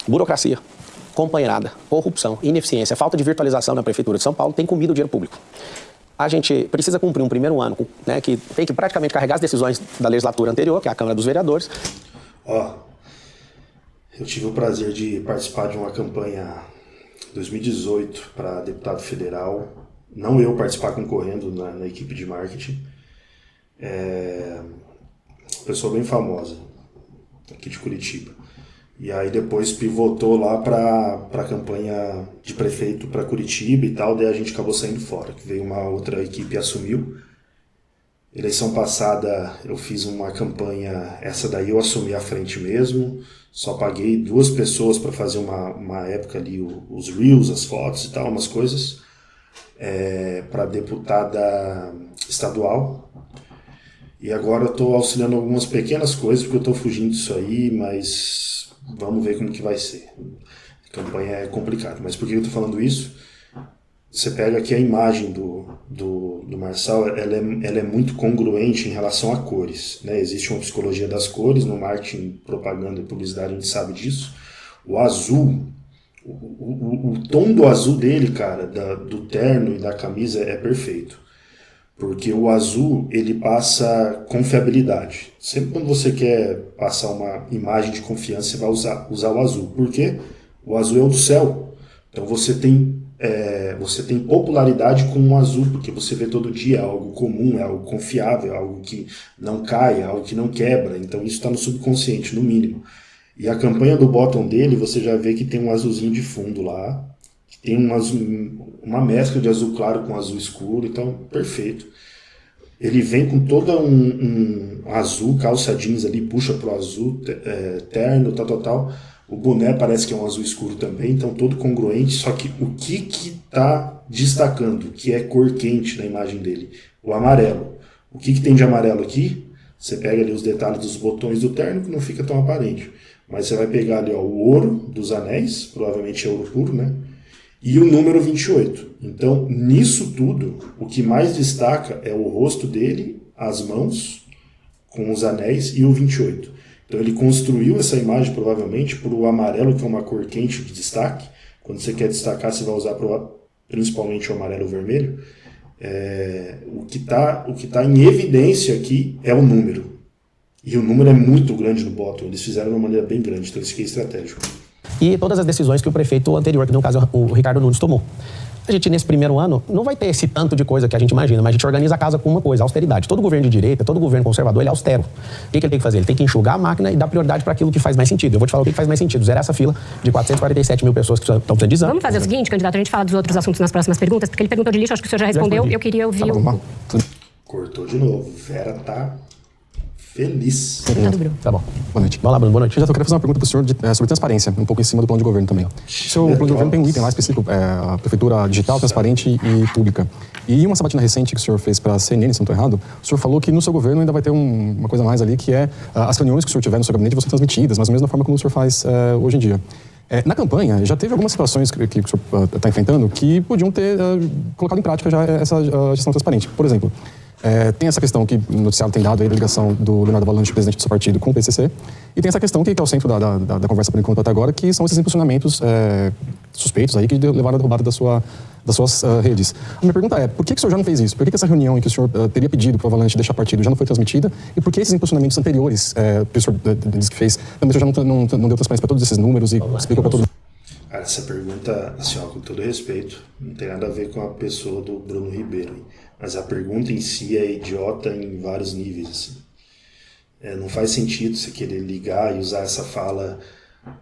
burocracia, companheirada, corrupção, ineficiência, falta de virtualização na Prefeitura de São Paulo tem comido o dinheiro público. A gente precisa cumprir um primeiro ano, né, que tem que praticamente carregar as decisões da legislatura anterior, que é a Câmara dos Vereadores. Ó, eu tive o prazer de participar de uma campanha 2018 para deputado federal, não eu participar concorrendo na equipe de marketing, pessoa bem famosa, aqui de Curitiba. E aí depois pivotou lá para a campanha de prefeito para Curitiba e tal, daí a gente acabou saindo fora, que veio uma outra equipe e assumiu. Eleição passada eu fiz uma campanha, essa daí eu assumi à frente mesmo, só paguei 2 pessoas para fazer uma época ali os reels, as fotos e tal, umas coisas, para deputada estadual. E agora eu estou auxiliando algumas pequenas coisas, porque eu estou fugindo disso aí, mas vamos ver como que vai ser. A campanha é complicada, mas por que eu estou falando isso? Você pega aqui a imagem do Marçal, ela é muito congruente em relação a cores, né? Existe uma psicologia das cores, no marketing, propaganda e publicidade a gente sabe disso. O azul, o tom do azul dele, cara, do terno e da camisa é perfeito. Porque o azul, ele passa confiabilidade. Sempre quando você quer passar uma imagem de confiança, você vai usar o azul. Por quê? O azul é o do céu. Então você tem popularidade com o azul, porque você vê todo dia, é algo comum, é algo confiável, é algo que não cai, é algo que não quebra. Então isso está no subconsciente, no mínimo. E a campanha do bottom dele, você já vê que tem um azulzinho de fundo lá, que tem uma mescla de azul claro com azul escuro, então perfeito. Ele vem com todo um azul, calça jeans ali, puxa pro azul, terno, tal. O boné parece que é um azul escuro também, então todo congruente, só que o que está destacando, que é cor quente na imagem dele? O amarelo. O que tem de amarelo aqui? Você pega ali os detalhes dos botões do terno, que não fica tão aparente. Mas você vai pegar ali, ó, o ouro dos anéis, provavelmente é ouro puro, né? E o número 28. Então, nisso tudo, o que mais destaca é o rosto dele, as mãos, com os anéis, e o 28. Então ele construiu essa imagem provavelmente para o amarelo, que é uma cor quente de destaque. Quando você quer destacar, você vai usar principalmente o amarelo e o vermelho. O que tá em evidência aqui é o número. E o número é muito grande no bottom. Eles fizeram de uma maneira bem grande, então isso aqui é estratégico. E todas as decisões que o prefeito anterior, que no caso o Ricardo Nunes, tomou. A gente, nesse primeiro ano, não vai ter esse tanto de coisa que a gente imagina, mas a gente organiza a casa com uma coisa, austeridade. Todo governo de direita, todo governo conservador, ele é austero. O que ele tem que fazer? Ele tem que enxugar a máquina e dar prioridade para aquilo que faz mais sentido. Eu vou te falar o que faz mais sentido. Zerar essa fila de 447 mil pessoas que estão precisando de exame. Vamos fazer o seguinte, candidato, a gente fala dos outros assuntos nas próximas perguntas, porque ele perguntou de lixo, acho que o senhor já respondeu, eu queria ouvir Cortou de novo. Vera tá feliz. Tá bom. Boa noite. Vamos lá, Bruno. Boa noite. Eu queria fazer uma pergunta para o senhor sobre transparência, um pouco em cima do plano de governo também. O seu plano de governo tem um item lá específico, a prefeitura digital, transparente e pública. E uma sabatina recente que o senhor fez para a CNN, se não estou errado, o senhor falou que no seu governo ainda vai ter uma coisa mais ali, que é as reuniões que o senhor tiver no seu gabinete vão ser transmitidas, mas da mesma forma como o senhor faz hoje em dia. Na campanha, já teve algumas situações que o senhor está enfrentando que podiam ter colocado em prática já essa gestão transparente. Por exemplo, Tem essa questão que o noticiário tem dado aí da ligação do Leonardo Valante, presidente do seu partido, com o PCC. E tem essa questão que é o centro da conversa por enquanto até agora, que são esses impulsionamentos suspeitos aí que levaram à derrubada das suas redes. A minha pergunta é, por que o senhor já não fez isso? Por que essa reunião em que o senhor teria pedido para o Valante deixar partido já não foi transmitida? E por que esses impulsionamentos anteriores que o senhor disse que fez, também o senhor já não deu transparência para todos esses números e explicou para todos? Cara, essa pergunta, assim, ó, com todo respeito, não tem nada a ver com a pessoa do Bruno Ribeiro, hein? Mas a pergunta em si é idiota em vários níveis, assim. Não faz sentido você querer ligar e usar essa fala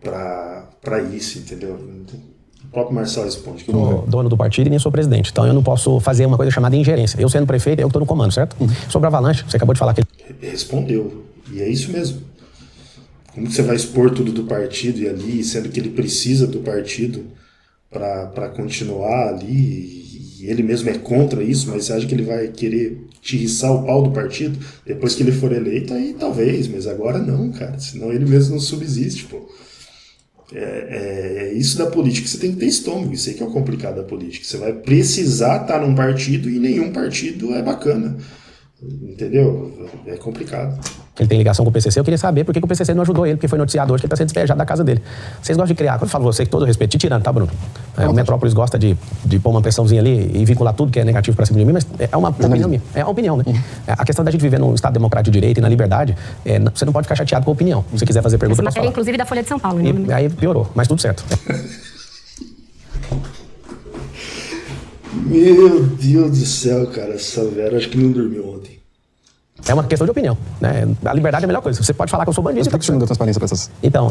para isso, entendeu? O próprio Marcelo responde. Eu sou dono do partido e nem sou presidente, então eu não posso fazer uma coisa chamada ingerência. Eu sendo prefeito, eu que estou no comando, certo? Sobre a Avalanche, você acabou de falar que... Respondeu, e é isso mesmo. Como que você vai expor tudo do partido e ali, sendo que ele precisa do partido para continuar ali, e ele mesmo é contra isso, mas você acha que ele vai querer te riçar o pau do partido depois que ele for eleito? Aí talvez, mas agora não, cara, senão ele mesmo não subsiste, pô. É isso da política, você tem que ter estômago, isso aí que é o complicado da política. Você vai precisar estar num partido e nenhum partido é bacana. Entendeu? É complicado. Ele tem ligação com o PCC, eu queria saber por que o PCC não ajudou ele, porque foi noticiado hoje que ele está sendo despejado da casa dele. Vocês gostam de criar, quando eu falo você, com todo respeito, te tirando, tá, Bruno? O Metrópolis gosta de pôr uma pressãozinha ali e vincular tudo que é negativo para cima de mim, mas é uma opinião minha. É uma opinião, né? A questão da gente viver num Estado democrático de direito e na liberdade, você não pode ficar chateado com a opinião. Se você quiser fazer pergunta, Essa pode matéria, falar. inclusive, da Folha de São Paulo, né? Aí piorou, mas tudo certo. Meu Deus do céu, cara, essa Vera acho que não dormiu ontem. É uma questão de opinião, né? A liberdade é a melhor coisa. Você pode falar que eu sou bandido. Mas por que o senhor não deu transparência para essas? Então...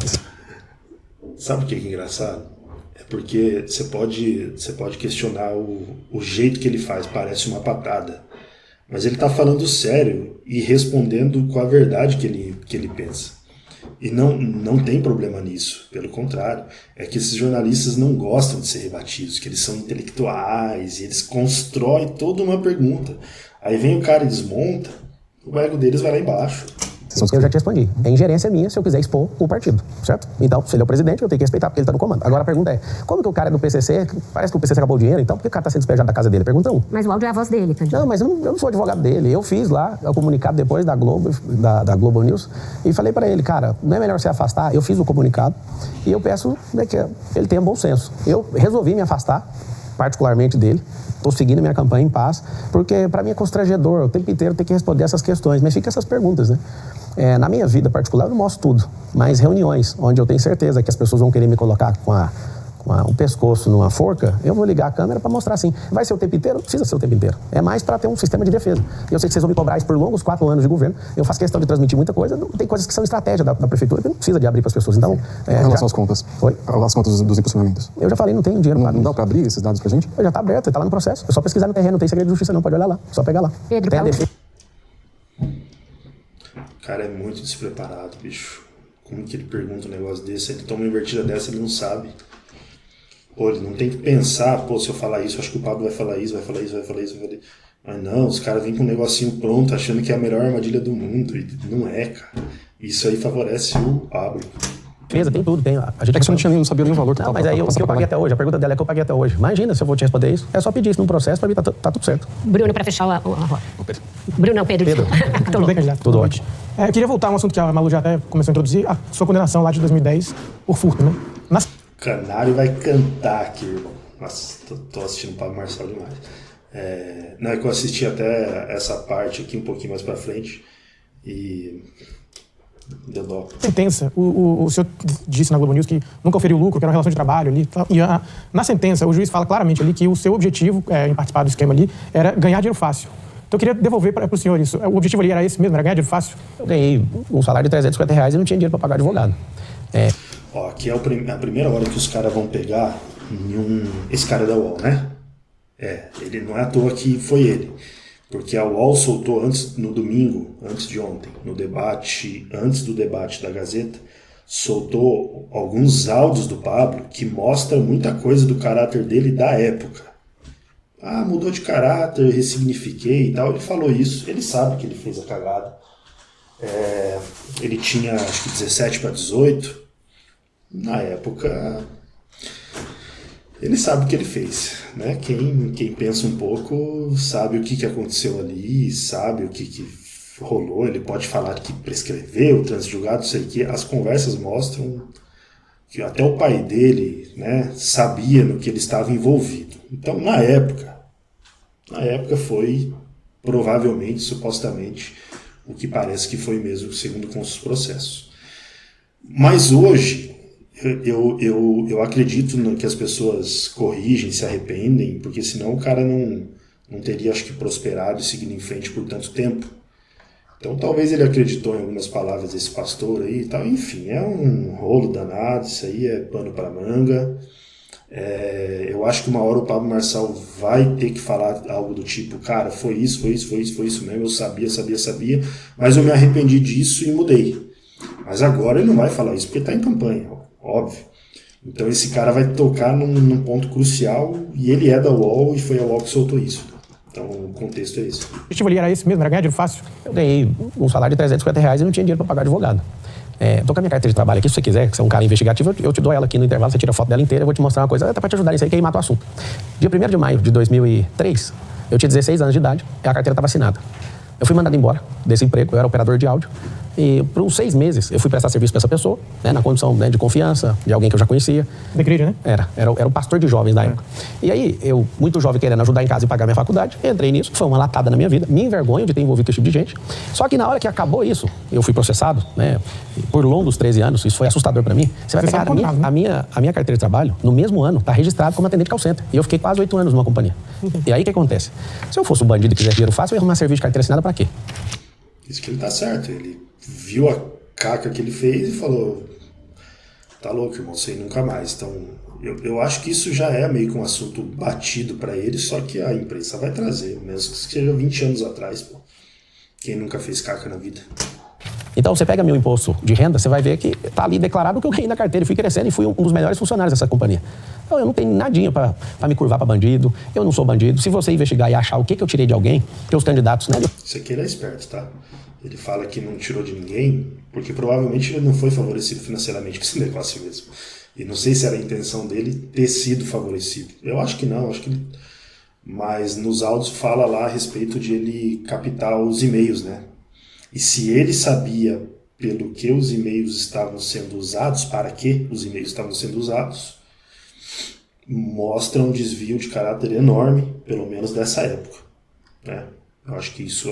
Sabe o que é engraçado? É porque você pode questionar o jeito que ele faz, parece uma patada. Mas ele está falando sério e respondendo com a verdade que ele pensa. E não tem problema nisso, pelo contrário. É que esses jornalistas não gostam de ser rebatidos, que eles são intelectuais e eles constroem toda uma pergunta. Aí vem o cara e desmonta, o ego deles vai lá embaixo. Eu já te respondi. É ingerência minha se eu quiser expor o partido, certo? Então, se ele é o presidente, eu tenho que respeitar porque ele está no comando. Agora a pergunta é, como que o cara é do PCC, parece que o PCC acabou o dinheiro, então por que o cara está sendo despejado da casa dele? Pergunta um. Mas o áudio é a voz dele, candidato. Não, mas eu não sou advogado dele. Eu fiz lá o comunicado depois da Globo, da Globo News, e falei para ele, cara, não é melhor se afastar? Eu fiz o comunicado e eu peço que ele tenha bom senso. Eu resolvi me afastar, particularmente dele. Estou seguindo minha campanha em paz, porque para mim é constrangedor o tempo inteiro ter que responder essas questões, mas fica essas perguntas, né? Na minha vida particular eu não mostro tudo, mas reuniões onde eu tenho certeza que as pessoas vão querer me colocar com o pescoço numa forca, eu vou ligar a câmera para mostrar assim. Vai ser o tempo inteiro? Não precisa ser o tempo inteiro. É mais para ter um sistema de defesa. E eu sei que vocês vão me cobrar isso por longos 4 anos de governo. Eu faço questão de transmitir muita coisa. Tem coisas que são estratégia da prefeitura que não precisa de abrir para as pessoas. Então, em relação às contas? Oi? As contas dos impulsionamentos? Eu já falei, não tem dinheiro para... Não dá para abrir esses dados pra gente? Já está aberto, está lá no processo. É só pesquisar no terreno, não tem segredo de justiça não, pode olhar lá. É só pegar lá. Pedro, tem a defesa. O cara é muito despreparado, bicho. Como que ele pergunta um negócio desse? Ele toma uma invertida dessa, ele não sabe. Pô, ele não tem que pensar, pô, se eu falar isso, acho que o Pablo vai falar isso, vai falar isso, vai falar isso, vai falar isso. Mas não, os caras vêm com um negocinho pronto, achando que é a melhor armadilha do mundo. E não é, cara. Isso aí favorece o Pablo. Defesa, tem tudo, tem. A gente É que você não sabia nem o valor que não, mas aí o que eu paguei até hoje, a pergunta dela é que eu paguei até hoje. Imagina se eu vou te responder isso. É só pedir isso num processo, pra mim tá tudo certo. Bruno, para fechar a roda. Bruno, não, Pedro. Pedro. Tô louco. Tudo ótimo. Eu queria voltar a um assunto que a Malu já até começou a introduzir, a sua condenação lá de 2010 por furto, né? Canário vai cantar aqui, irmão. Nossa, tô assistindo o Pablo Marcelo demais. Não, é que eu assisti até essa parte aqui um pouquinho mais pra frente e deu dó. Sentença, o senhor disse na Globo News que nunca oferiu lucro, que era uma relação de trabalho ali. E na sentença, o juiz fala claramente ali que o seu objetivo em participar do esquema ali era ganhar dinheiro fácil. Então eu queria devolver para o senhor isso. O objetivo ali era esse mesmo, era ganhar dinheiro fácil? Eu ganhei um salário de R$350 e não tinha dinheiro para pagar advogado. Ó, aqui é a primeira hora que os caras vão pegar esse cara da UOL, né? Ele não é à toa que foi ele. Porque a UOL soltou no domingo, antes de ontem, antes do debate da Gazeta, soltou alguns áudios do Pablo que mostram muita coisa do caráter dele da época. Mudou de caráter, ressignifiquei e tal. Ele falou isso, ele sabe que ele fez a cagada. Ele tinha, acho que 17 para 18. Na época, Ele sabe o que ele fez, né? Quem pensa um pouco sabe o que aconteceu ali, sabe o que rolou. Ele pode falar que prescreveu, transjulgado, sei que. As conversas mostram que até o pai dele, né, sabia no que ele estava envolvido. Então, na época foi provavelmente, supostamente, o que parece que foi mesmo, segundo com os processos. Mas hoje, eu acredito que as pessoas corrigem, se arrependem, porque senão o cara não teria, acho que, prosperado e seguido em frente por tanto tempo. Então talvez ele acreditou em algumas palavras desse pastor aí e tal. Enfim, é um rolo danado, isso aí é pano para manga. Eu acho que uma hora o Pablo Marçal vai ter que falar algo do tipo, cara, foi isso mesmo, eu sabia, mas eu me arrependi disso e mudei. Mas agora ele não vai falar isso porque está em campanha, óbvio. Então esse cara vai tocar num ponto crucial e ele é da UOL e foi a UOL que soltou isso. Então o contexto é esse. O objetivo ali era esse mesmo, era ganhar dinheiro fácil? Eu ganhei um salário de R$350 e não tinha dinheiro para pagar advogado. Tô com a minha carteira de trabalho aqui, se você quiser, que você é um cara investigativo, eu te dou ela aqui no intervalo, você tira a foto dela inteira, eu vou te mostrar uma coisa, até para te ajudar nisso aí, que aí mata o assunto. Dia 1º de maio de 2003, eu tinha 16 anos de idade e a carteira estava assinada. Eu fui mandado embora desse emprego, eu era operador de áudio. E por uns 6 meses eu fui prestar serviço para essa pessoa, né, na condição, né, de confiança, de alguém que eu já conhecia. Da igreja, né? Era o pastor de jovens da época. E aí, eu, muito jovem, querendo ajudar em casa e pagar minha faculdade, entrei nisso, foi uma latada na minha vida, me envergonho de ter envolvido com esse tipo de gente. Só que na hora que acabou isso, eu fui processado, né, por longos 13 anos, isso foi assustador para mim. Você vai pegar a minha carteira de trabalho, no mesmo ano, tá registrado como atendente de call center. E eu fiquei quase 8 anos numa companhia. E aí, o que acontece? Se eu fosse um bandido e quisesse dinheiro fácil, eu ia arrumar serviço de carteira assinada para quê? Isso que ele tá certo, ele viu a caca que ele fez e falou, tá louco, irmão, sei nunca mais. Então, eu acho que isso já é meio que um assunto batido para ele, só que a imprensa vai trazer, mesmo que seja 20 anos atrás, pô. Quem nunca fez caca na vida? Então, você pega meu imposto de renda, você vai ver que tá ali declarado que eu ganhei na carteira, fui crescendo e fui um dos melhores funcionários dessa companhia. Então, eu não tenho nadinha para me curvar para bandido, eu não sou bandido. Se você investigar e achar o que eu tirei de alguém, que os candidatos, né? Isso aqui ele é esperto, tá? Ele fala que não tirou de ninguém, porque provavelmente ele não foi favorecido financeiramente com esse negócio mesmo. E não sei se era a intenção dele ter sido favorecido. Eu acho que não, acho que ele... Mas nos áudios fala lá a respeito de ele captar os e-mails, né? E se ele sabia pelo que os e-mails estavam sendo usados, para que os e-mails estavam sendo usados, mostra um desvio de caráter enorme, pelo menos dessa época, né? Eu acho que isso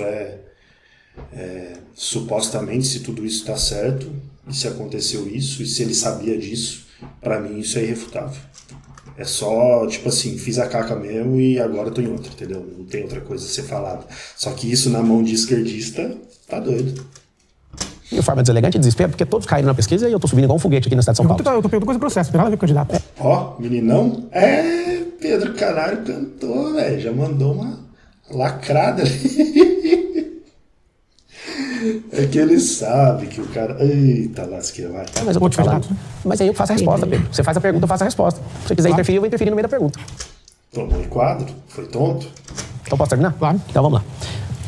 supostamente, se tudo isso está certo, e se aconteceu isso, e se ele sabia disso, para mim isso é irrefutável. É só, tipo assim, fiz a caca mesmo e agora tô em outra, entendeu? Não tem outra coisa a ser falada. Só que isso na mão de esquerdista, tá doido. De forma deselegante e desespero, porque todos caíram na pesquisa e eu tô subindo igual um foguete aqui na cidade de São Paulo. Eu tô perguntando coisa do processo, não tem nada a ver com o candidato. Ó, meninão, Pedro Canário cantou, velho, já mandou uma lacrada ali. É que ele sabe que o cara... Eita, lasqueira, vai. Mas eu vou te falar. Mas aí eu faço a resposta, Pedro. Você faz a pergunta, eu faço a resposta. Se você quiser interferir, eu vou interferir no meio da pergunta. Tomou em quadro? Foi tonto? Então posso terminar? Claro. Então vamos lá.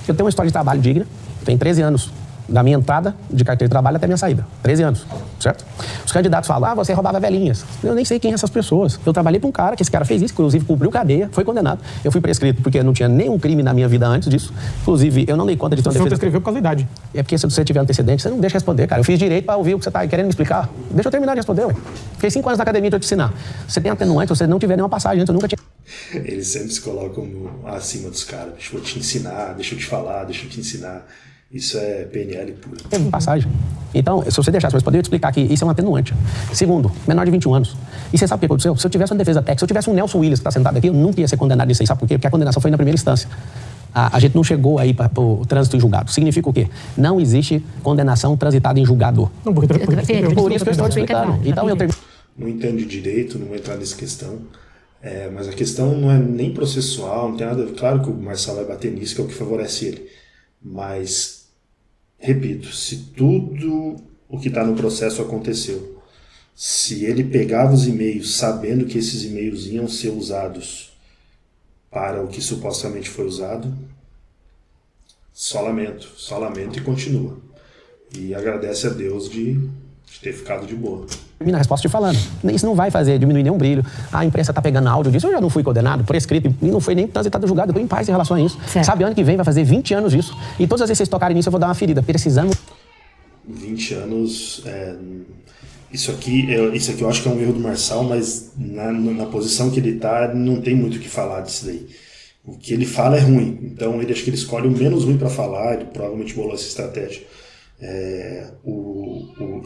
Eu tenho uma história de trabalho digna. Tenho 13 anos da minha entrada de carteira de trabalho até minha saída. 13 anos, certo? Os candidatos falam, você roubava velhinhas. Eu nem sei quem são essas pessoas. Eu trabalhei para um cara, que esse cara fez isso, inclusive cumpriu cadeia, foi condenado. Eu fui prescrito porque não tinha nenhum crime na minha vida antes disso. Inclusive, eu não dei conta de ter uma defesa. Você prescreveu por causa da idade. É porque se você tiver antecedente, você não deixa responder, cara. Eu fiz direito para ouvir o que você está querendo me explicar. Deixa eu terminar de responder, ué. Fiquei 5 anos na academia de eu te ensinar. Você tem atenuante, você não tiver nenhuma passagem antes, eu nunca tinha... Eles sempre se colocam acima dos caras. Deixa eu te ensinar, deixa eu te falar, deixa eu te ensinar. Isso é PNL pura. Teve passagem. Então, se você deixasse eu responder, eu te explicar que isso é um atenuante. Segundo, menor de 21 anos. E você sabe o que aconteceu? Se eu tivesse uma defesa técnica, se eu tivesse um Nelson Williams que está sentado aqui, eu nunca ia ser condenado nisso aí. Sabe por quê? Porque a condenação foi na primeira instância. A gente não chegou aí para o trânsito em julgado. Significa o quê? Não existe condenação transitada em julgado. Não, por isso que eu estou te explicando. Então, eu termino. Não entendo de direito, não vou entrar nessa questão. Mas a questão não é nem processual, não tem nada... Claro que o Marçal vai bater nisso, que é o que favorece ele. Mas... Repito, se tudo o que está no processo aconteceu, se ele pegava os e-mails sabendo que esses e-mails iam ser usados para o que supostamente foi usado, só lamento e continua. E agradece a Deus de De ter ficado de boa. Termina a resposta te falando. Isso não vai fazer diminuir nenhum brilho. A imprensa tá pegando áudio disso. Eu já não fui condenado, prescrito, e não foi nem transitado julgado. Eu tô em paz em relação a isso. Certo. Sabe, ano que vem vai fazer 20 anos disso. E todas as vezes que vocês tocarem nisso, eu vou dar uma ferida. Precisamos... 20 anos... Isso aqui eu acho que é um erro do Marçal, mas na posição que ele tá, não tem muito o que falar disso daí. O que ele fala é ruim. Então, acho que ele escolhe o menos ruim para falar. Ele provavelmente bolou essa estratégia.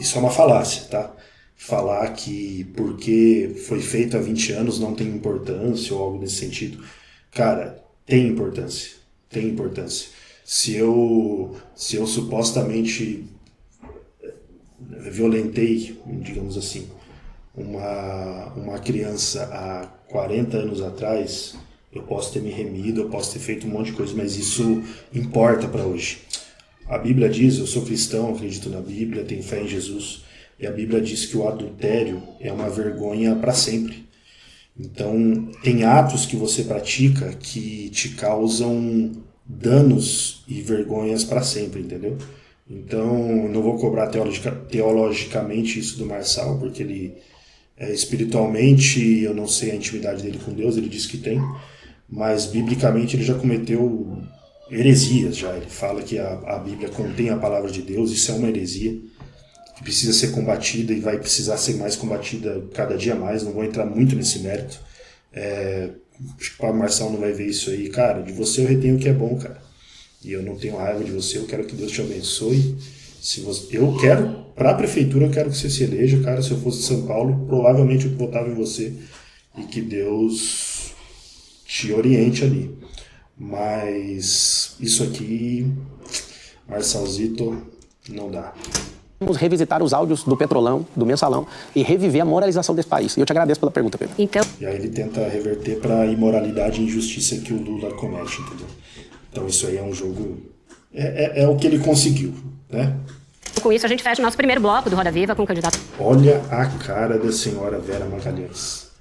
Isso é uma falácia, tá? Falar que porque foi feito há 20 anos não tem importância ou algo nesse sentido. Cara, tem importância. Tem importância. Se eu supostamente violentei, digamos assim, uma criança há 40 anos atrás, eu posso ter me remido, eu posso ter feito um monte de coisa, mas isso importa para hoje. A Bíblia diz, eu sou cristão, acredito na Bíblia, tenho fé em Jesus, e a Bíblia diz que o adultério é uma vergonha para sempre. Então, tem atos que você pratica que te causam danos e vergonhas para sempre, entendeu? Então, não vou cobrar teologicamente isso do Marçal, porque ele, espiritualmente, eu não sei a intimidade dele com Deus, ele diz que tem, mas biblicamente ele já cometeu heresias já. Ele fala que a Bíblia contém a palavra de Deus, isso é uma heresia que precisa ser combatida e vai precisar ser mais combatida cada dia mais. Não vou entrar muito nesse mérito. Acho que o Pablo Marçal não vai ver isso aí. Cara, de você eu retenho o que é bom, cara. E eu não tenho raiva de você, eu quero que Deus te abençoe. Eu quero, para a prefeitura, eu quero que você se eleja, cara. Se eu fosse de São Paulo, provavelmente eu votava em você e que Deus te oriente ali. Mas isso aqui, Marçalzito, não dá. Vamos revisitar os áudios do Petrolão, do Mensalão, e reviver a moralização desse país. E eu te agradeço pela pergunta, Pedro. Então, E aí ele tenta reverter para a imoralidade e injustiça que o Lula comete, entendeu? Então isso aí é um jogo... É o que ele conseguiu, né? com isso, a gente fecha o nosso primeiro bloco do Roda Viva com o candidato. Olha a cara da senhora Vera Magalhães,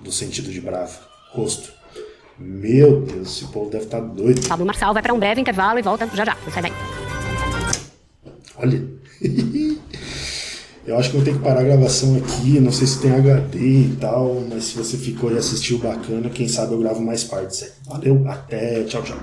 do sentido de brava, rosto. Meu Deus, esse povo deve estar doido. Pablo Marçal vai para um breve intervalo e volta já já. Não sai daí. Olha. Eu acho que eu vou ter que parar a gravação aqui. Não sei se tem HD e tal, mas se você ficou e assistiu bacana, quem sabe eu gravo mais partes. Valeu, até, tchau, tchau.